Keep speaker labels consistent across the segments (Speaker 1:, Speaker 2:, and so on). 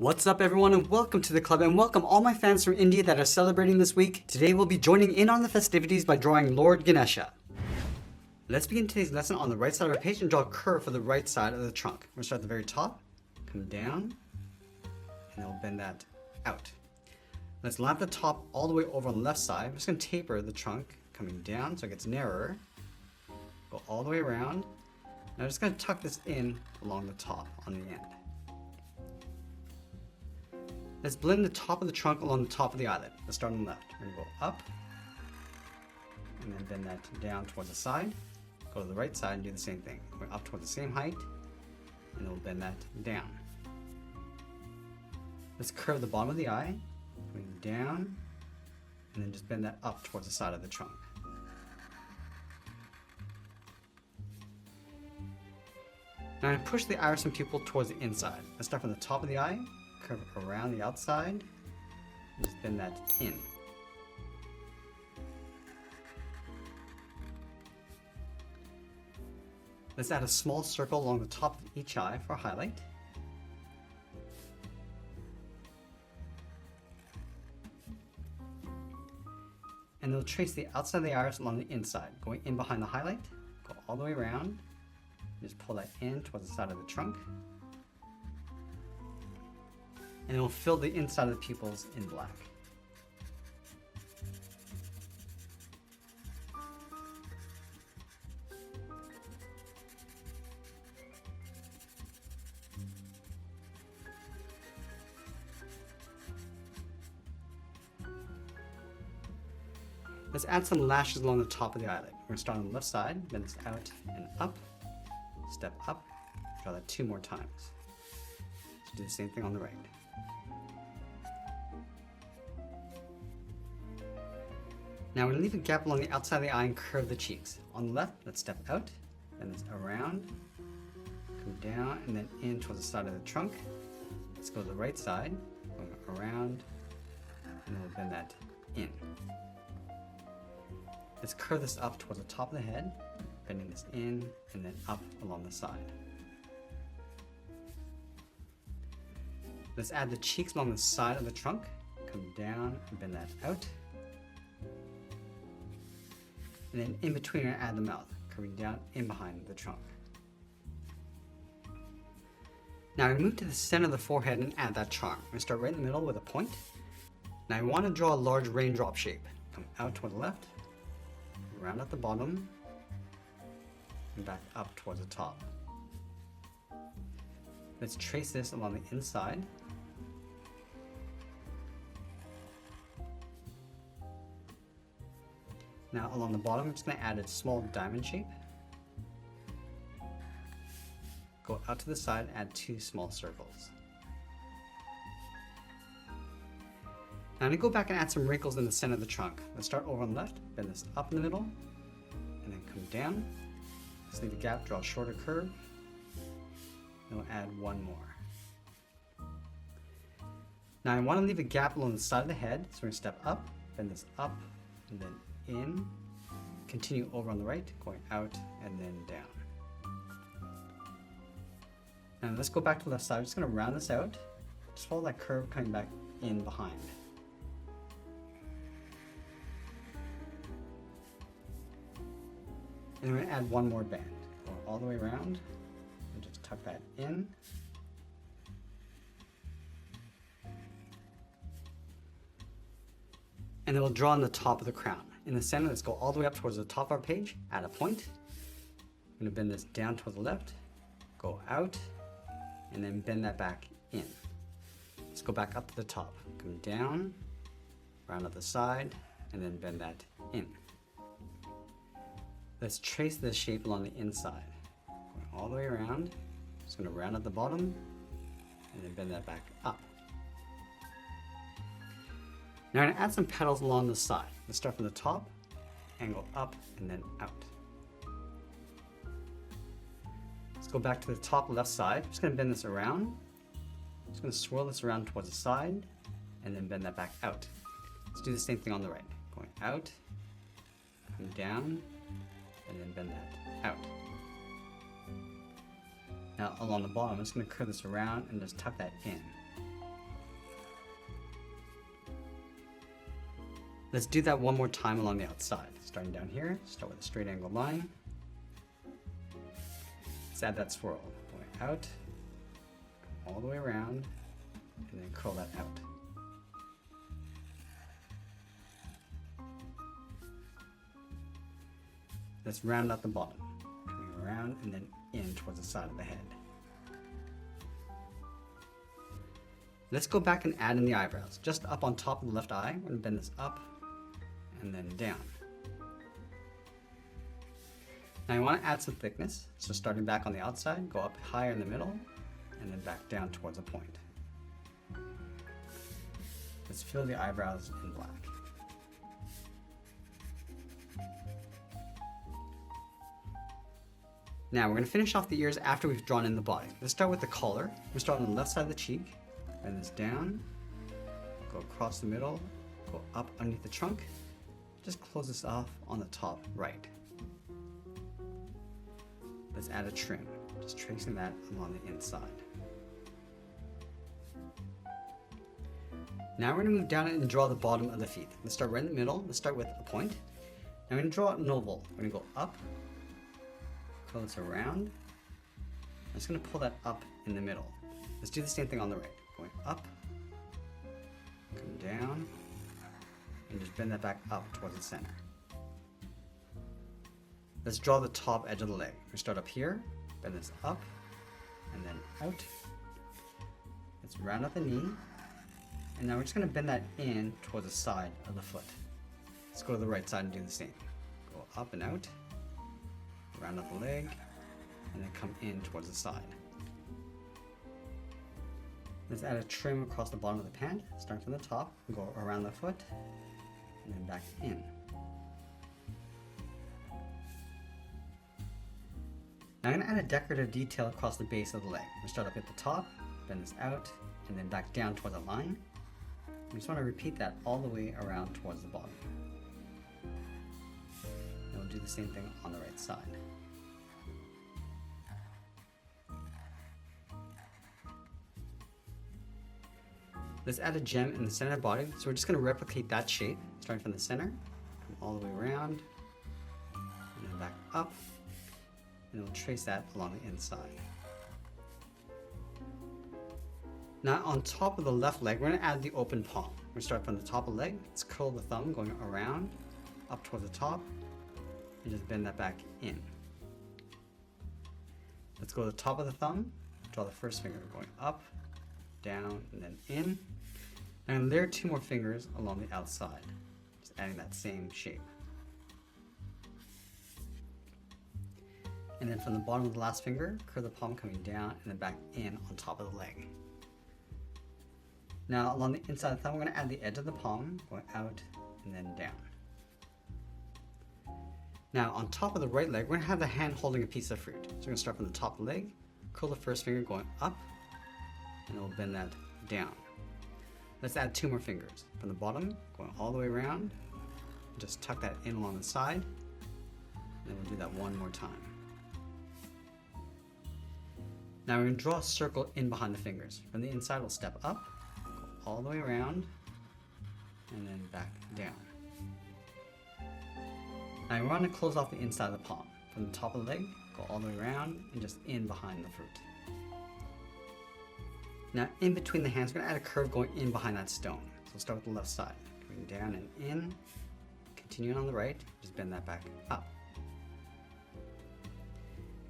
Speaker 1: What's up everyone and welcome to the club, and welcome all my fans from India that are celebrating this week. Today we'll be joining in on the festivities by drawing Lord Ganesha. Let's begin today's lesson on the right side of our page and draw a curve for the right side of the trunk. We're going to start at the very top, come down, and then we'll bend that out. Let's line up the top all the way over on the left side. I'm just going to taper the trunk coming down so it gets narrower. Go all the way around. Now I'm just going to tuck this in along the top on the end. Let's blend the top of the trunk along the top of the eyelid. Let's start on the left. We're going to go up, and then bend that down towards the side. Go to the right side and do the same thing. We're up towards the same height, and then we'll bend that down. Let's curve the bottom of the eye, going down, and then just bend that up towards the side of the trunk. Now I'm going to push the iris and pupil towards the inside. Let's start from the top of the eye, curve around the outside, and just bend that in. Let's add a small circle along the top of each eye for a highlight. And we'll trace the outside of the iris along the inside, going in behind the highlight, go all the way around, just pull that in towards the side of the trunk. And then we'll fill the inside of the pupils in black. Let's add some lashes along the top of the eyelid. We're going to start on the left side, bend this out and up, step up, draw that 2 more times. Let's do the same thing on the right. Now we're going to leave a gap along the outside of the eye and curve the cheeks. On the left, let's step out, bend this around, come down, and then in towards the side of the trunk. Let's go to the right side, going around, and then we'll bend that in. Let's curve this up towards the top of the head, bending this in and then up along the side. Let's add the cheeks along the side of the trunk, come down and bend that out. And then in between, we're going to add the mouth, curving down in behind the trunk. Now we move to the center of the forehead and add that charm. We're going to start right in the middle with a point. Now I want to draw a large raindrop shape. Come out toward the left, round at the bottom, and back up towards the top. Let's trace this along the inside. Now along the bottom, I'm just going to add a small diamond shape. Go out to the side, add 2 small circles. Now I'm going to go back and add some wrinkles in the center of the trunk. Let's start over on the left, bend this up in the middle, and then come down. Just leave a gap, draw a shorter curve, and we'll add 1 more. Now I want to leave a gap along the side of the head, so we're going to step up, bend this up, and then in, continue over on the right, going out and then down. Now let's go back to the left side. I'm just going to round this out. Just follow that curve coming back in behind. And we're going to add 1 more band. Go all the way around and just tuck that in. And then we'll draw on the top of the crown. In the center, let's go all the way up towards the top of our page, add a point. I'm going to bend this down towards the left, go out, and then bend that back in. Let's go back up to the top, come down, round up the side, and then bend that in. Let's trace this shape along the inside, going all the way around. Just going to round at the bottom, and then bend that back up. Now I'm going to add some petals along the side. Let's start from the top and go up and then out. Let's go back to the top left side. I'm just going to bend this around. Just going to swirl this around towards the side and then bend that back out. Let's do the same thing on the right. Going out, come down, and then bend that out. Now along the bottom, I'm just going to curve this around and just tuck that in. Let's do that one more time along the outside. Starting down here, start with a straight angle line. Let's add that swirl. Going out, all the way around, and then curl that out. Let's round out the bottom, coming around and then in towards the side of the head. Let's go back and add in the eyebrows. Just up on top of the left eye, we're going to bend this up and then down. Now you want to add some thickness, so starting back on the outside, go up higher in the middle, and then back down towards a point. Let's fill the eyebrows in black. Now we're going to finish off the ears after we've drawn in the body. Let's start with the collar. We'll start on the left side of the cheek, bend this down, go across the middle, go up underneath the trunk, just close this off on the top right. Let's add a trim, just tracing that along the inside. Now we're going to move down and draw the bottom of the feet. Let's start right in the middle. Let's start with a point. Now we're going to draw an oval. We're going to go up, curl this around. I'm just going to pull that up in the middle. Let's do the same thing on the right. Going up, come down, and just bend that back up towards the center. Let's draw the top edge of the leg. We start up here, bend this up, and then out. Let's round out the knee, and now we're just going to bend that in towards the side of the foot. Let's go to the right side and do the same. Go up and out, round out the leg, and then come in towards the side. Let's add a trim across the bottom of the pant, starting from the top, go around the foot, and then back in. Now I'm going to add a decorative detail across the base of the leg. We'll start up at the top, bend this out, and then back down towards a line. We just want to repeat that all the way around towards the bottom. And we'll do the same thing on the right side. Let's add a gem in the center of the body. So we're just going to replicate that shape, starting from the center, come all the way around, and then back up, and we'll trace that along the inside. Now on top of the left leg, we're going to add the open palm. We're going to start from the top of the leg. Let's curl the thumb going around, up towards the top, and just bend that back in. Let's go to the top of the thumb, draw the first finger going up, down, and then in. And layer two more fingers along the outside, just adding that same shape. And then from the bottom of the last finger, curl the palm coming down and then back in on top of the leg. Now along the inside of the thumb, we're going to add the edge of the palm, going out and then down. Now on top of the right leg, we're going to have the hand holding a piece of fruit. So we're going to start from the top of the leg, curl the first finger going up, and we'll bend that down. Let's add two more fingers. From the bottom, going all the way around, just tuck that in along the side, and we'll do that one more time. Now we're going to draw a circle in behind the fingers. From the inside, we'll step up, go all the way around, and then back down. Now we want to close off the inside of the palm. From the top of the leg, go all the way around, and just in behind the fruit. Now in between the hands, we're going to add a curve going in behind that stone. So we'll start with the left side, going down and in, continuing on the right, just bend that back up.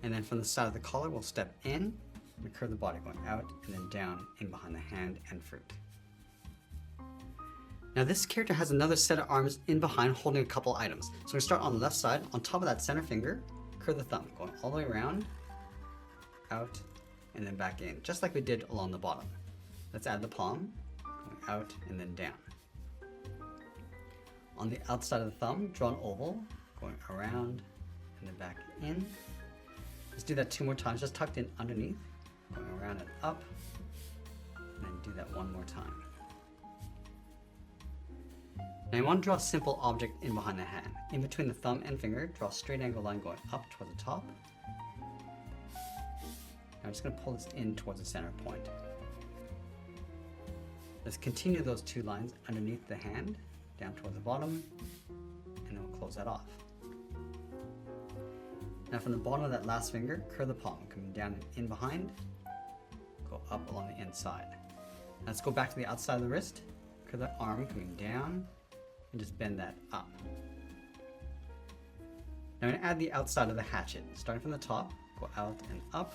Speaker 1: And then from the side of the collar, we'll step in and curve the body going out and then down in behind the hand and fruit. Now this character has another set of arms in behind holding a couple items. So we start on the left side, on top of that center finger, curve the thumb, going all the way around, out, and then back in, just like we did along the bottom. Let's add the palm, going out and then down. On the outside of the thumb, draw an oval, going around and then back in. Let's do that two more times, just tucked in underneath, going around and up, and then do that one more time. Now you want to draw a simple object in behind the hand. In between the thumb and finger, draw a straight angle line going up toward the top. Now I'm just going to pull this in towards the center point. Let's continue those two lines underneath the hand, down towards the bottom, and then we'll close that off. Now from the bottom of that last finger, curve the palm, coming down and in behind, go up along the inside. Now let's go back to the outside of the wrist, curve that arm, coming down, and just bend that up. Now I'm going to add the outside of the hatchet. Starting from the top, go out and up,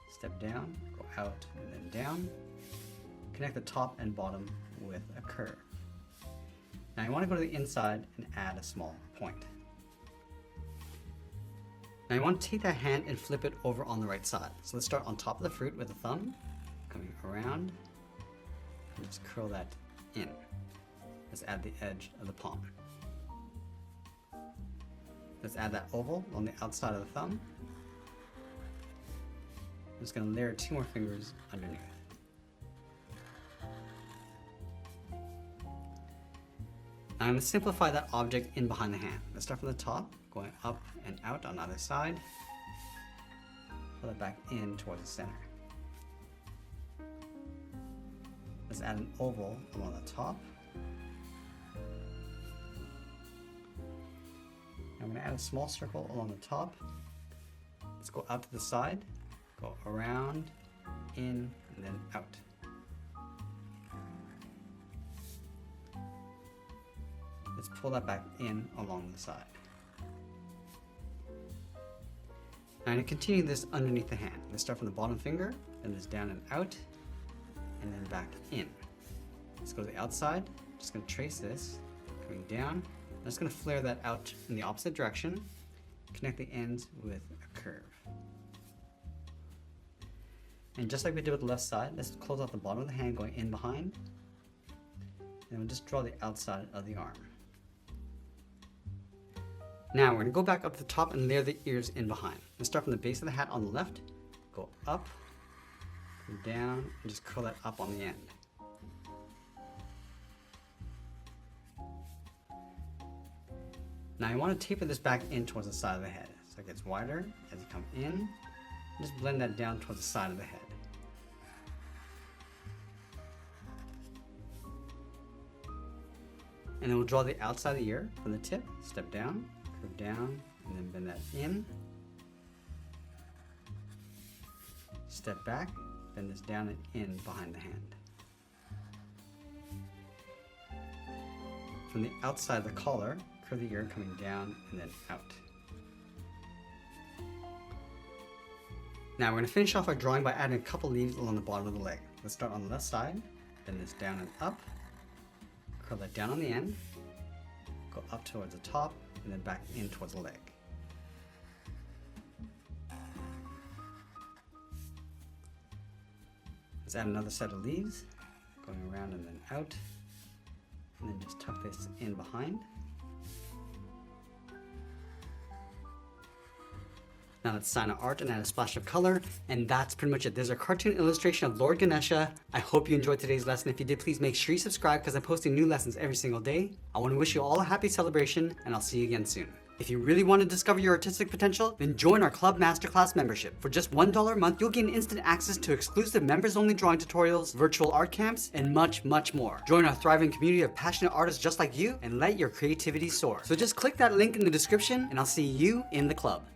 Speaker 1: step down, go out and then down. Connect the top and bottom with a curve. Now you want to go to the inside and add a small point. Now you want to take that hand and flip it over on the right side. So let's start on top of the fruit with the thumb, coming around, and just curl that in. Let's add the edge of the palm. Let's add that oval on the outside of the thumb. I'm just going to layer 2 more fingers underneath. Now I'm going to simplify that object in behind the hand. Let's start from the top, going up and out on either side. Pull it back in towards the center. Let's add an oval along the top. I'm going to add a small circle along the top. Let's go out to the side, go around, in, and then out. Let's pull that back in along the side. Now I'm going to continue this underneath the hand. Let's start from the bottom finger, then this down and out, and then back in. Let's go to the outside. Just going to trace this, coming down. I'm just going to flare that out in the opposite direction, connect the ends with a curve. And just like we did with the left side, let's close out the bottom of the hand going in behind, and we'll just draw the outside of the arm. Now we're going to go back up to the top and layer the ears in behind. Let's start from the base of the hat on the left, go up, come down, and just curl that up on the end. Now you want to taper this back in towards the side of the head, so it gets wider as you come in. Just blend that down towards the side of the head. And then we'll draw the outside of the ear from the tip, step down, curve down, and then bend that in. Step back, bend this down and in behind the hand. From the outside of the collar, curve the ear coming down and then out. Now we're going to finish off our drawing by adding a couple leaves along the bottom of the leg. Let's start on the left side, bend this down and up, curl that down on the end, go up towards the top, and then back in towards the leg. Let's add another set of leaves, going around and then out, and then just tuck this in behind. Now let's sign our art and add a splash of color, and that's pretty much it. There's a cartoon illustration of Lord Ganesha. I hope you enjoyed today's lesson. If you did, please make sure you subscribe because I'm posting new lessons every single day. I want to wish you all a happy celebration, and I'll see you again soon. If you really want to discover your artistic potential, then join our Club Masterclass membership. For just $1 a month, you'll gain instant access to exclusive members-only drawing tutorials, virtual art camps, and much, much more. Join our thriving community of passionate artists just like you, and let your creativity soar. So just click that link in the description, and I'll see you in the club.